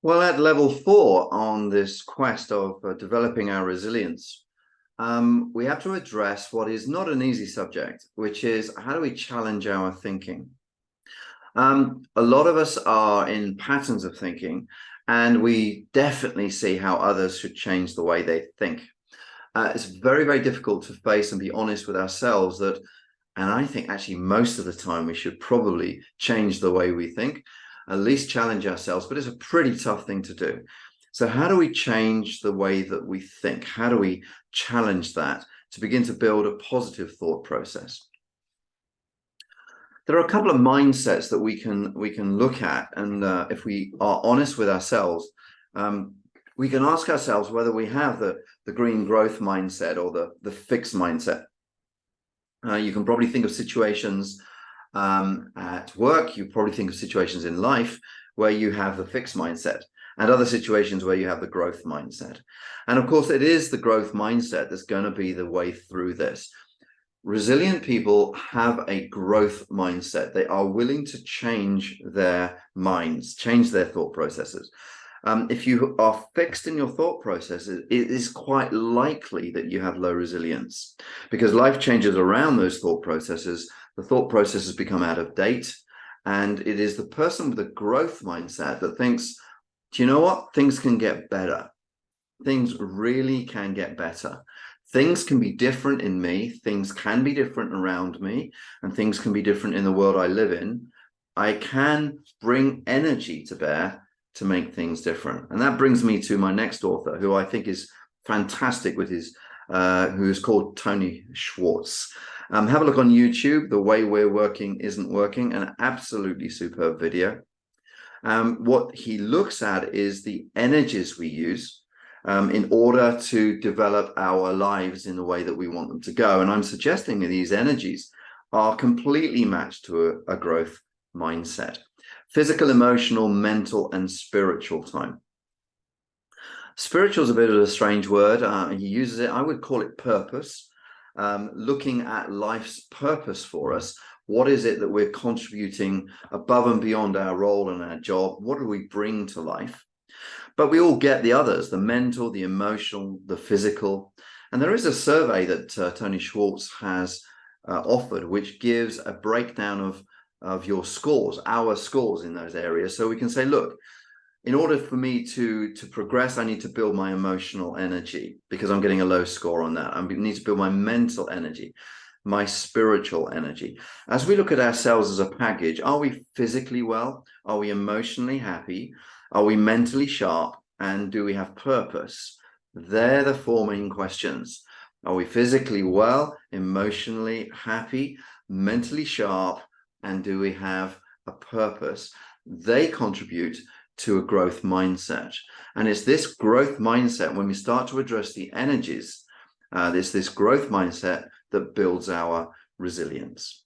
Well, at level 4 on this quest of developing our resilience, we have to address what is not an easy subject, which is how do we challenge our thinking? A lot of us are in patterns of thinking, and we definitely see how others should change the way they think. It's very, very difficult to face and be honest with ourselves that, and I think actually most of the time we should probably change the way we think, at least challenge ourselves, but it's a pretty tough thing to do. So how do we change the way that we think? How do we challenge that to begin to build a positive thought process? There are a couple of mindsets that we can look at, and if we are honest with ourselves, we can ask ourselves whether we have the green growth mindset or the fixed mindset. You can probably think of situations at work, you probably think of situations in life where you have the fixed mindset, and other situations where you have the growth mindset. And of course, it is the growth mindset that's going to be the way through this. Resilient people have a growth mindset. They are willing to change their minds, change their thought processes. If you are fixed in your thought processes, it is quite likely that you have low resilience, because life changes around those thought processes. The thought processes become out of date, and it is the person with a growth mindset that thinks, do you know what? Things can get better. Things really can get better. Things can be different in me, things can be different around me, and things can be different in the world I live in. I can bring energy to bear to make things different. And that brings me to my next author, who I think is fantastic with his, who is called Tony Schwartz. Have a look on YouTube, The Way We're Working Isn't Working, an absolutely superb video. What he looks at is the energies we use in order to develop our lives in the way that we want them to go. And I'm suggesting that these energies are completely matched to a growth mindset. Physical, emotional, mental, and spiritual time. Spiritual is a bit of a strange word. He uses it, I would call it purpose. Looking at life's purpose for us. What is it that we're contributing above and beyond our role and our job? What do we bring to life? But we all get the others, the mental, the emotional, the physical. And there is a survey that Tony Schwartz has offered, which gives a breakdown of your scores, our scores in those areas. So we can say, look, in order for me to progress, I need to build my emotional energy because I'm getting a low score on that. I need to build my mental energy, my spiritual energy. As we look at ourselves as a package, are we physically well? Are we emotionally happy? Are we mentally sharp? And do we have purpose? They're the four main questions. Are we physically well, emotionally happy, mentally sharp, and do we have a purpose? They contribute to a growth mindset. And it's this growth mindset, when we start to address the energies, this growth mindset that builds our resilience.